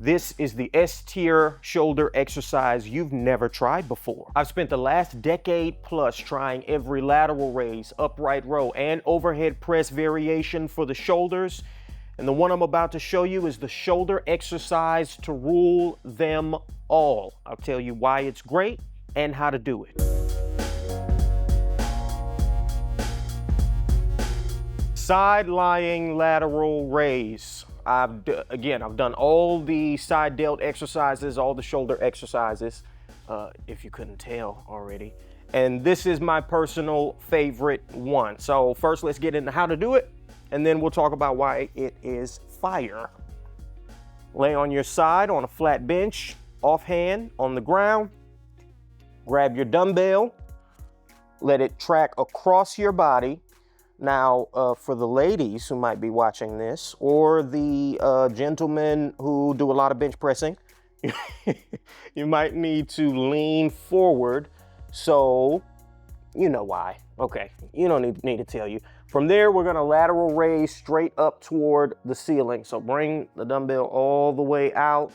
This is the S-tier shoulder exercise you've never tried before. I've spent the last decade plus trying every lateral raise, upright row, and overhead press variation for the shoulders. And the one I'm about to show you is the shoulder exercise to rule them all. I'll tell you why it's great and how to do it. Side-lying lateral raise. I've done all the side delt exercises, all the shoulder exercises, if you couldn't tell already. And this is my personal favorite one. So first let's get into how to do it, and then we'll talk about why it is fire. Lay on your side on a flat bench, offhand on the ground. Grab your dumbbell, let it track across your body. Now, for the ladies who might be watching this, or the gentlemen who do a lot of bench pressing, you might need to lean forward. So, you know why. Okay, you don't need to tell you. From there, we're gonna lateral raise straight up toward the ceiling. So bring the dumbbell all the way out,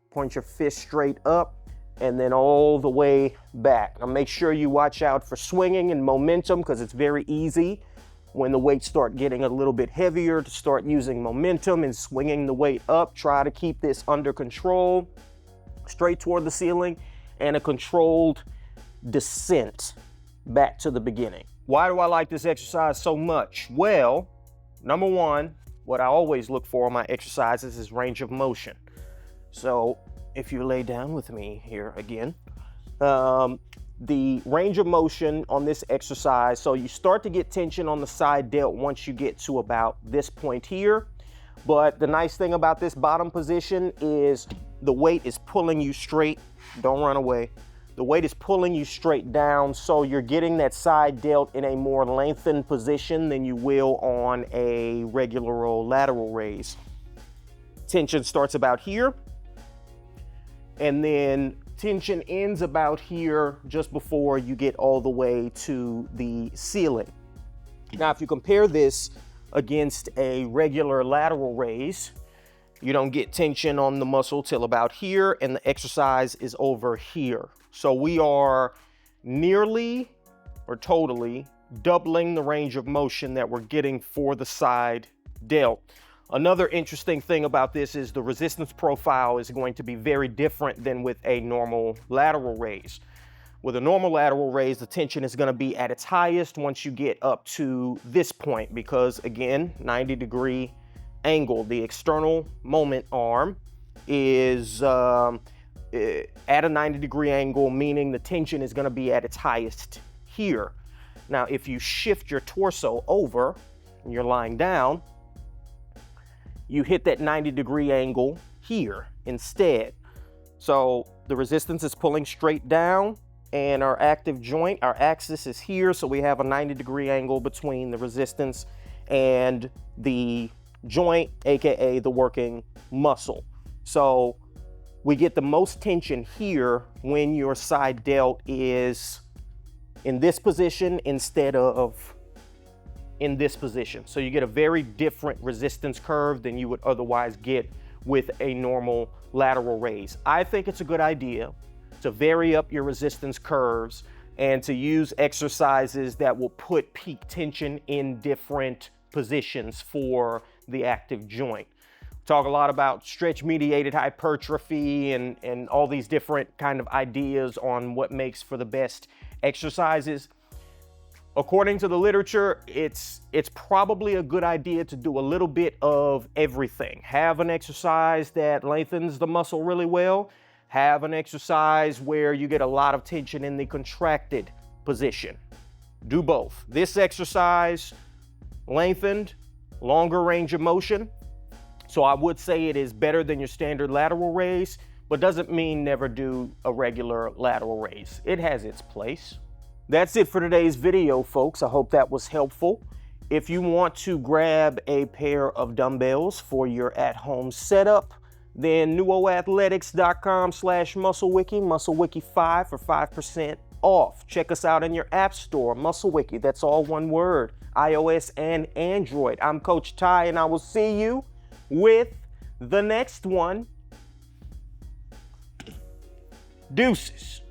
point your fist straight up, and then all the way back. Now make sure you watch out for swinging and momentum, because it's very easy when the weights start getting a little bit heavier to start using momentum and swinging the weight up. Try to keep this under control, straight toward the ceiling, and a controlled descent back to the beginning. Why do I like this exercise so much? Well, number one, what I always look for in my exercises is range of motion. So if you lay down with me here again, the range of motion on this exercise, so you start to get tension on the side delt once you get to about this point here. But the nice thing about this bottom position is the weight is pulling you straight. Don't run away. The weight is pulling you straight down, so you're getting that side delt in a more lengthened position than you will on a regular old lateral raise. Tension starts about here, and then tension ends about here just before you get all the way to the ceiling. Now, if you compare this against a regular lateral raise, you don't get tension on the muscle till about here, and the exercise is over here. So we are nearly or totally doubling the range of motion that we're getting for the side delt. Another interesting thing about this is the resistance profile is going to be very different than with a normal lateral raise. With a normal lateral raise, the tension is going to be at its highest once you get up to this point, because again, 90-degree angle. The external moment arm is at a 90-degree angle, meaning the tension is going to be at its highest here. Now, if you shift your torso over and you're lying down, you hit that 90-degree angle here instead. So the resistance is pulling straight down, and our active joint, our axis is here, so we have a 90-degree angle between the resistance and the joint, aka the working muscle. So we get the most tension here when your side delt is in this position instead of in this position. So you get a very different resistance curve than you would otherwise get with a normal lateral raise. I think it's a good idea to vary up your resistance curves and to use exercises that will put peak tension in different positions for the active joint. Talk a lot about stretch-mediated hypertrophy and all these different kind of ideas on what makes for the best exercises. According to the literature, it's probably a good idea to do a little bit of everything. Have an exercise that lengthens the muscle really well. Have an exercise where you get a lot of tension in the contracted position. Do both. This exercise, lengthened, longer range of motion. So I would say it is better than your standard lateral raise, but doesn't mean never do a regular lateral raise. It has its place. That's it for today's video, folks. I hope that was helpful. If you want to grab a pair of dumbbells for your at-home setup, then nuoathletics.com/MuscleWiki, MuscleWiki5 for 5% off. Check us out in your app store, MuscleWiki. That's all one word, iOS and Android. I'm Coach Ty, and I will see you with the next one. Deuces.